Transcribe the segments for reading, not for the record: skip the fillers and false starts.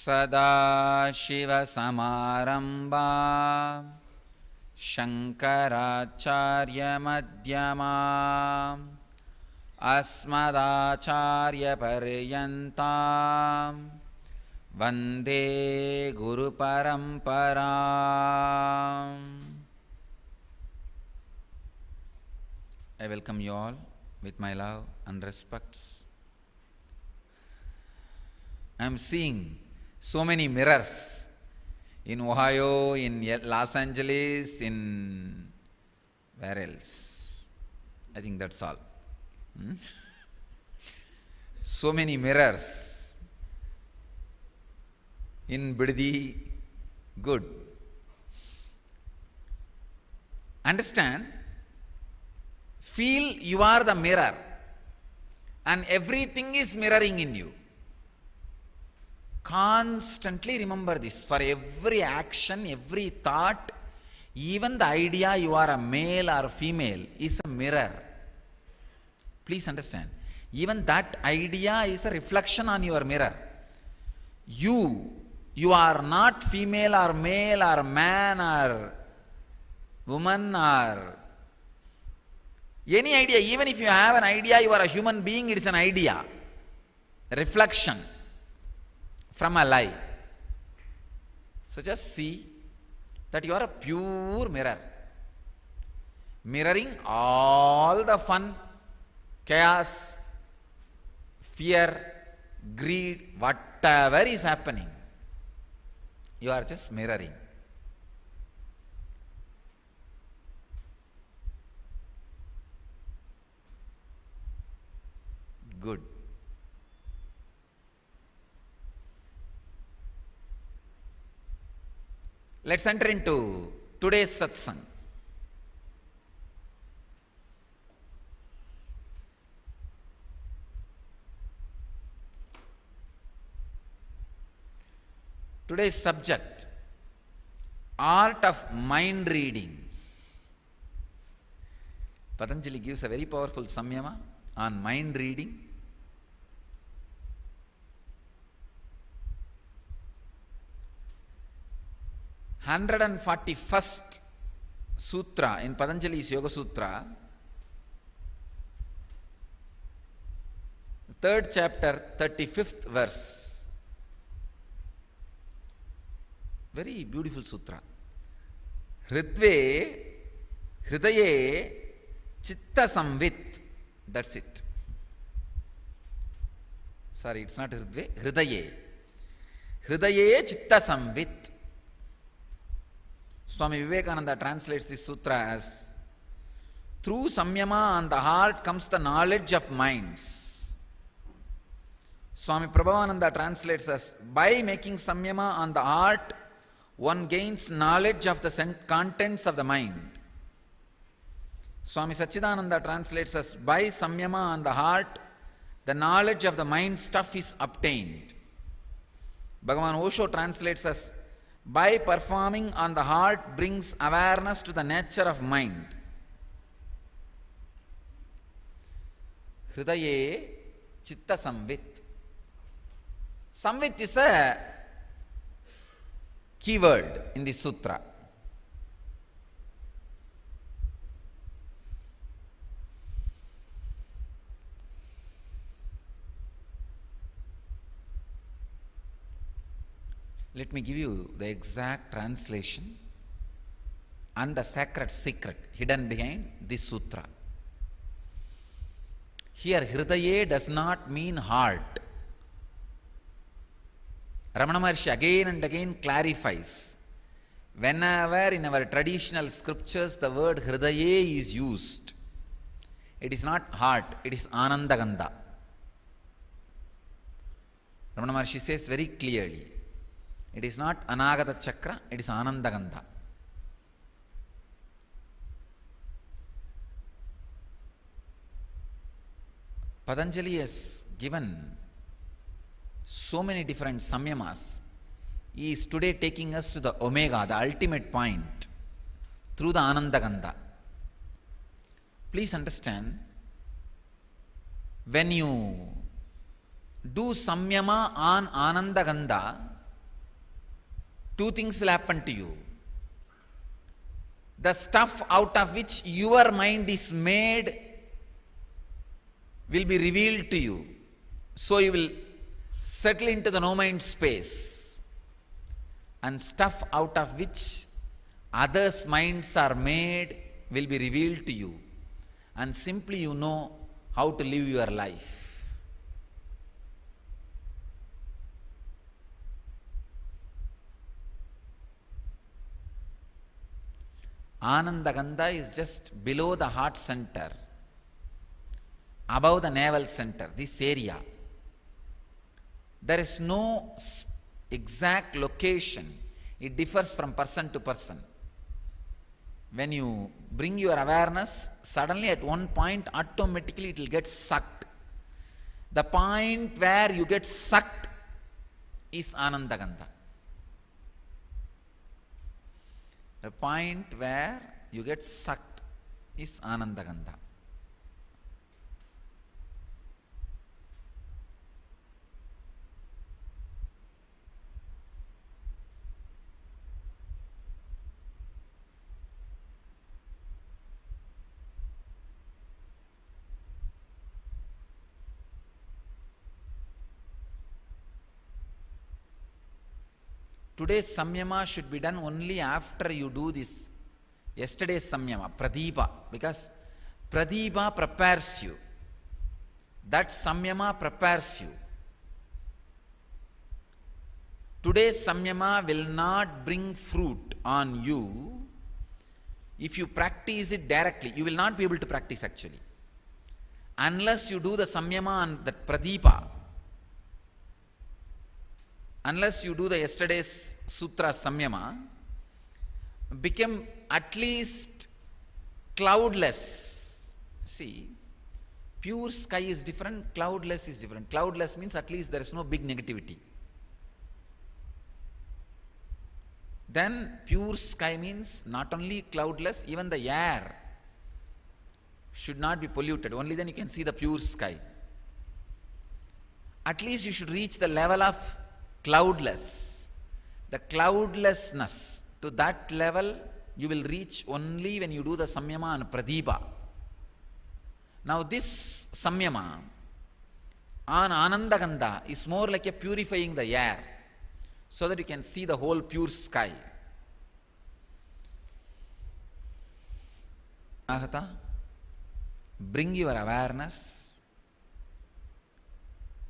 सदाशिवसमारम्भा शङ्कराचार्यमध्यमाम् अस्मदाचार्यपर्यन्तां वन्दे गुरुपरम्पराम्. I welcome you all with my love and respects. I am seeing so many mirrors in Ohio, in Los Angeles, in where else? I think that's all. So many mirrors in Biddi. Good. Understand? Feel you are the mirror and everything is mirroring in you. Constantly remember this. For every action, every thought, even the idea you are a male or female is a mirror. Please understand. Even that idea is a reflection on your mirror. You are not female or male or man or woman or any idea. Even if you have an idea, you are a human being, it is an idea, a reflection from a lie. So just see that you are a pure mirror, mirroring all the fun, chaos, fear, greed, whatever is happening. You are just mirroring. Good. Let's enter into today's satsang. Today's subject, art of mind reading. Patanjali gives a very powerful samyama on mind reading. 141st sutra in Patanjali's Yoga Sutra, 3rd chapter, 35th verse. Very beautiful sutra. Hridve hridaye chitta samvit. That's it. Sorry, it's not hridve, hridaye. Hridaye chitta samvit. Swami Vivekananda translates this sutra as, through samyama on the heart comes the knowledge of minds. Swami Prabhavananda translates as, by making samyama on the heart, one gains knowledge of the contents of the mind. Swami Satchidananda translates as, by samyama on the heart, the knowledge of the mind stuff is obtained. Bhagavan Osho translates as, by performing on the heart brings awareness to the nature of mind. Hridaye chitta samvit. Samvit is a keyword in this sutra. Let me give you the exact translation and the sacred secret hidden behind this sutra. Here, Hridaye does not mean heart. Ramana Maharshi again and again clarifies. Whenever in our traditional scriptures the word Hridaye is used, it is not heart, it is Anandagandha. Ramana Maharshi says very clearly, it is not Anagata Chakra, it is Anandagandha. Patanjali has given so many different samyamas. He is today taking us to the omega, the ultimate point, through the Anandagandha. Please understand, when you do samyama on Anandagandha, two things will happen to you. The stuff out of which your mind is made will be revealed to you. So you will settle into the no mind space. And stuff out of which others' minds are made will be revealed to you. And simply you know how to live your life. Anandagandha is just below the heart center, above the navel center, this area. There is no exact location. It differs from person to person. When you bring your awareness, suddenly at one point, automatically it will get sucked. The point where you get sucked is Anandagandha. The point where you get sucked is Anandagandha. Today's samyama should be done only after you do this yesterday's samyama, pradipa, because pradipa prepares you. That samyama prepares you. Today's samyama will not bring fruit on you if you practice it directly. You will not be able to practice actually. Unless you do the samyama on that pradipa, unless you do the yesterday's sutra samyama, become at least cloudless. See, pure sky is different, cloudless is different. Cloudless means at least there is no big negativity. Then pure sky means not only cloudless, even the air should not be polluted. Only then you can see the pure sky. At least you should reach the level of cloudless. The cloudlessness, to that level you will reach only when you do the samyama and pradipa. Now this samyama on Anandagandha is more like a purifying the air, so that you can see the whole pure sky. Ahata, bring your awareness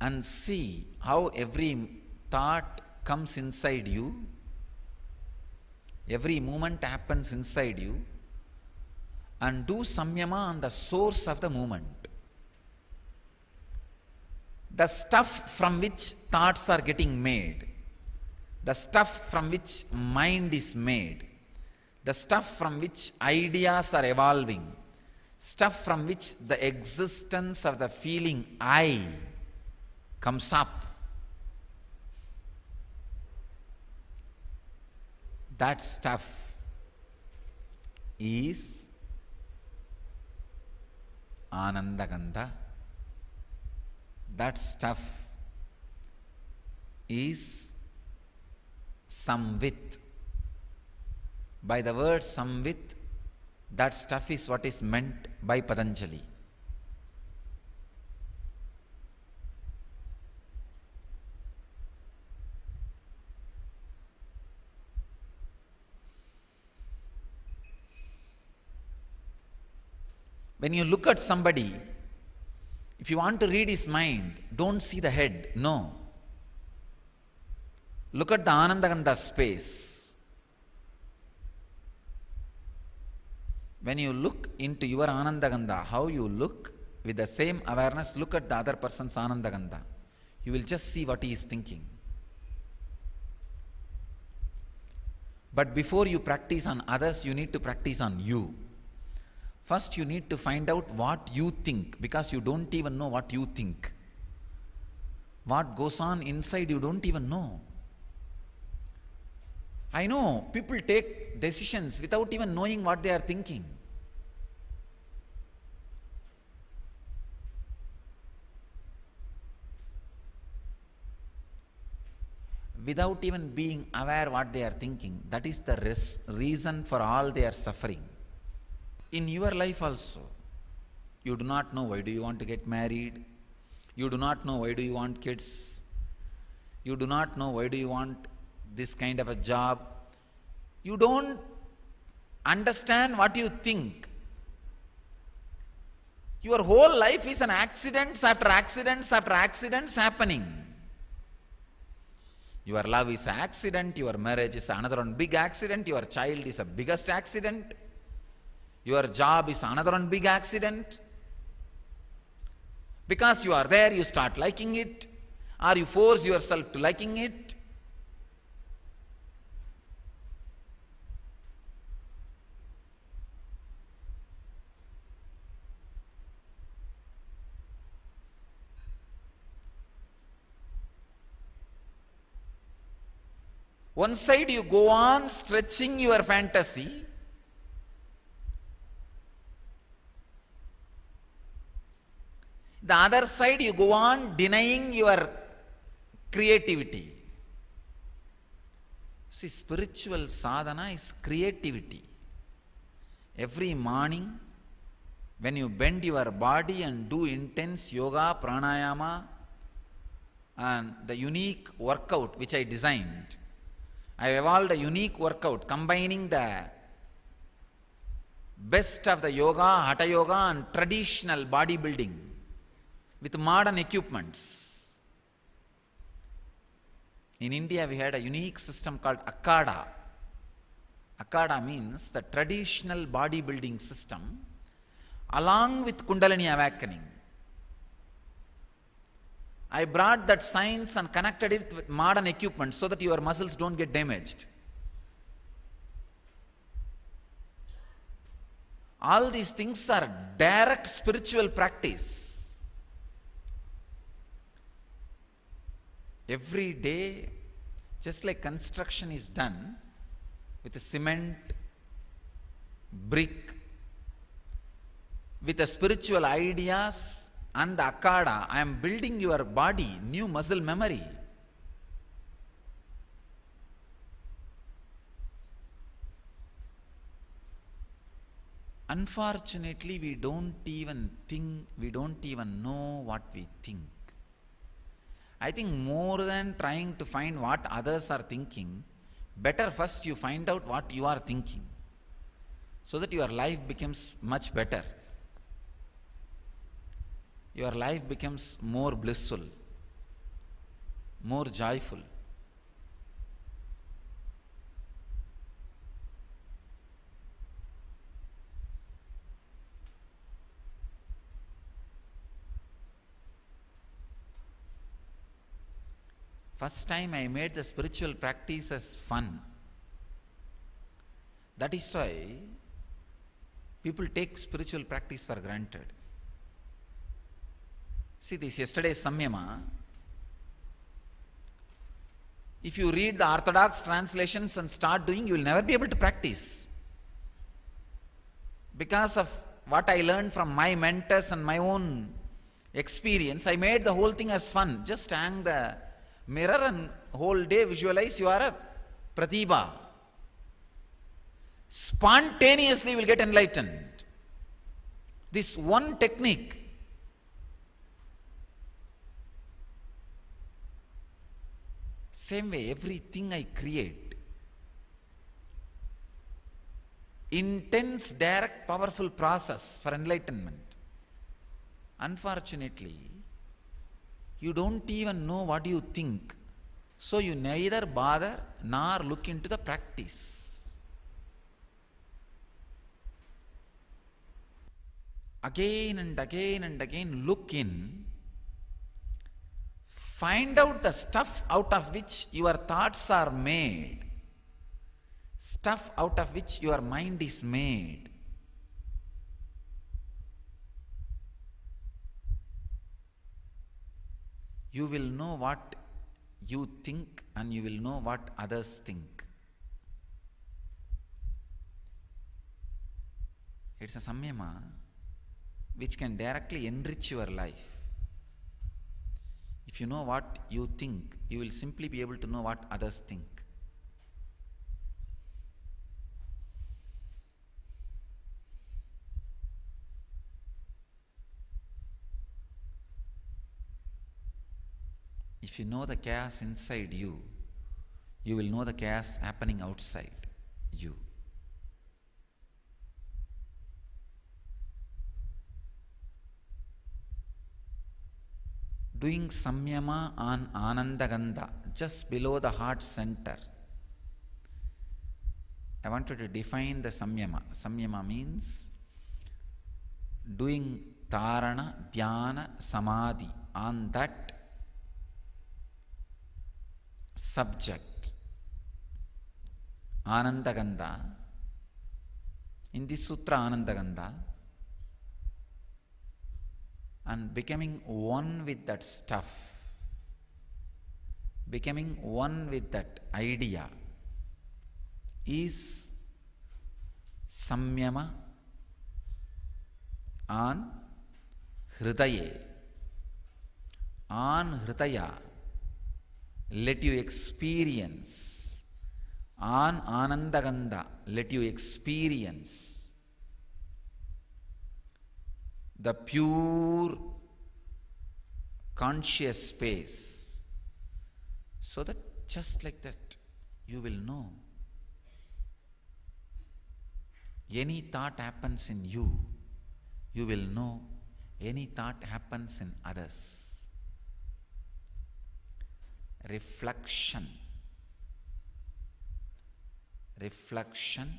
and see how every thought comes inside you, every movement happens inside you, and do samyama on the source of the movement. The stuff from which thoughts are getting made, the stuff from which mind is made, the stuff from which ideas are evolving, stuff from which the existence of the feeling I comes up. That stuff is Anandagandha. That stuff is Samvit. By the word Samvit, that stuff is what is meant by Patanjali. When you look at somebody, if you want to read his mind, don't see the head, no. Look at the Anandagandha space. When you look into your Anandagandha, how you look, with the same awareness, look at the other person's Anandagandha. You will just see what he is thinking. But before you practice on others, you need to practice on you. First, you need to find out what you think, because you don't even know what you think. What goes on inside, you don't even know. I know people take decisions without even knowing what they are thinking. without even being aware what they are thinking. That is the reason for all their suffering. In your life also, you do not know why do you want to get married. You do not know why do you want kids. You do not know why do you want this kind of a job. You don't understand what you think. Your whole life is an accidents after accidents after accidents happening. Your love is an accident, your marriage is another one big accident, your child is a biggest accident, your job is another one big accident. Because you are there, you start liking it, or you force yourself to liking it. One side you go on stretching your fantasy, the other side you go on denying your creativity. See, spiritual sadhana is creativity. Every morning when you bend your body and do intense yoga, pranayama, and the unique workout which I designed, I have evolved a unique workout combining the best of the yoga, hatha yoga and traditional bodybuilding with modern equipments. In India we had a unique system called Akada. Akada means the traditional bodybuilding system along with Kundalini awakening. I brought that science and connected it with modern equipment so that your muscles don't get damaged. All these things are direct spiritual practice. Every day, just like construction is done with a cement, brick, with the spiritual ideas and the Akada, I am building your body, new muscle memory. Unfortunately, we don't even know what we think. I think more than trying to find what others are thinking, better first you find out what you are thinking, so that your life becomes much better. Your life becomes more blissful, more joyful. First time I made the spiritual practice as fun. That is why people take spiritual practice for granted. See, this yesterday's Samyama, if you read the orthodox translations and start doing, you will never be able to practice. Because of what I learned from my mentors and my own experience, I made the whole thing as fun. Just hang the mirror and whole day visualize you are a pratibha. Spontaneously you will get enlightened. This one technique. Same way, everything I create, intense, direct, powerful process for enlightenment. Unfortunately, you don't even know what you think, so you neither bother nor look into the practice. Again and again and again look in. Find out the stuff out of which your thoughts are made, stuff out of which your mind is made. You will know what you think and you will know what others think. It's a samyama which can directly enrich your life. If you know what you think, you will simply be able to know what others think. If you know the chaos inside you, you will know the chaos happening outside you. Doing samyama on Anandagandha, just below the heart center. I wanted to define the samyama. Samyama means doing dharana, dhyana, samadhi on that subject. Anandagandha. In this sutra, Anandagandha. And becoming one with that stuff, becoming one with that idea is samyama on hridaya. On hridaya, let you experience. On Anandagandha, let you experience the pure conscious space, so that just like that you will know. Any thought happens in you, you will know. Any thought happens in others. Reflection. Reflection.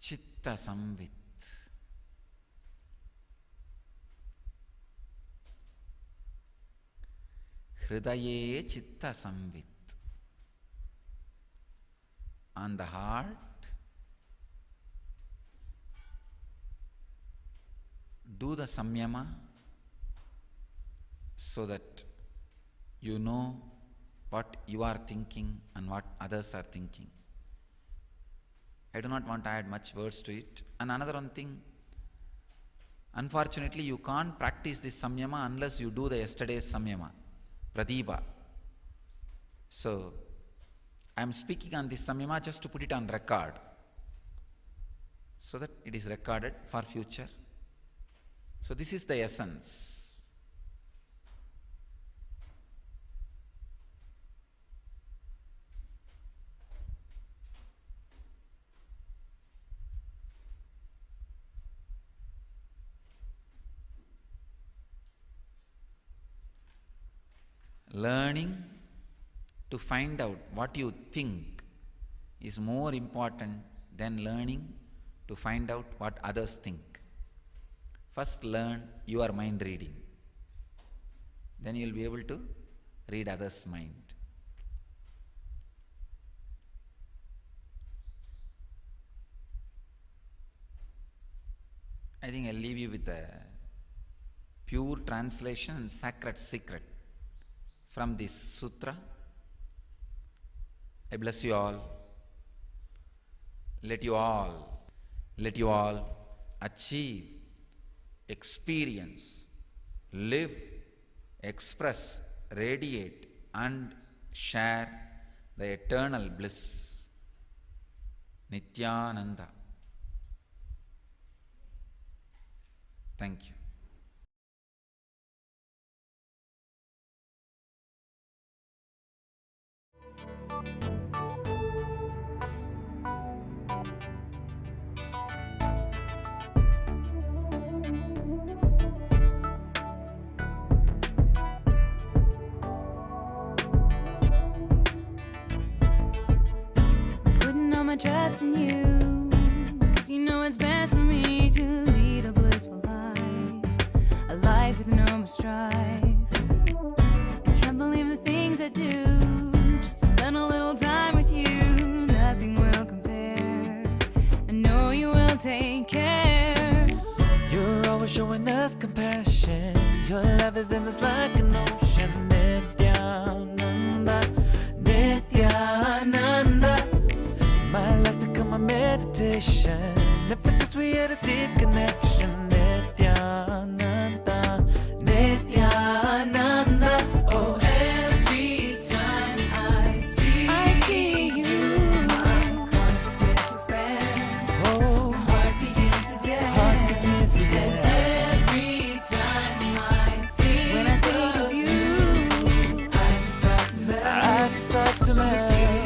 Chitta Samvit. Hridaye Chitta Samvit. On the heart, do the samyama so that you know what you are thinking and what others are thinking. I do not want to add much words to it. And another one thing, unfortunately you can't practice this samyama unless you do the yesterday's samyama, pradibha. So, I am speaking on this samyama just to put it on record, so that it is recorded for future. So this is the essence. Learning to find out what you think is more important than learning to find out what others think. First learn your mind reading. Then you will be able to read others' mind. I think I'll leave you with a pure translation and sacred secret from this sutra. I bless you all. Let you all achieve, experience, live, express, radiate, and share the eternal bliss. Nityananda. Thank you. Putting all my trust in you, 'cause you know it's best for me to lead a blissful life. infinite compassion. Your love is endless like an ocean. Nityananda, Nityananda. My life's become a meditation. Ever since we had a deep connection. Nityananda, Nityananda. Oh, every time I see you, my consciousness expands. Oh, my heart begins to dance. And every time I think of you, I just start to melt.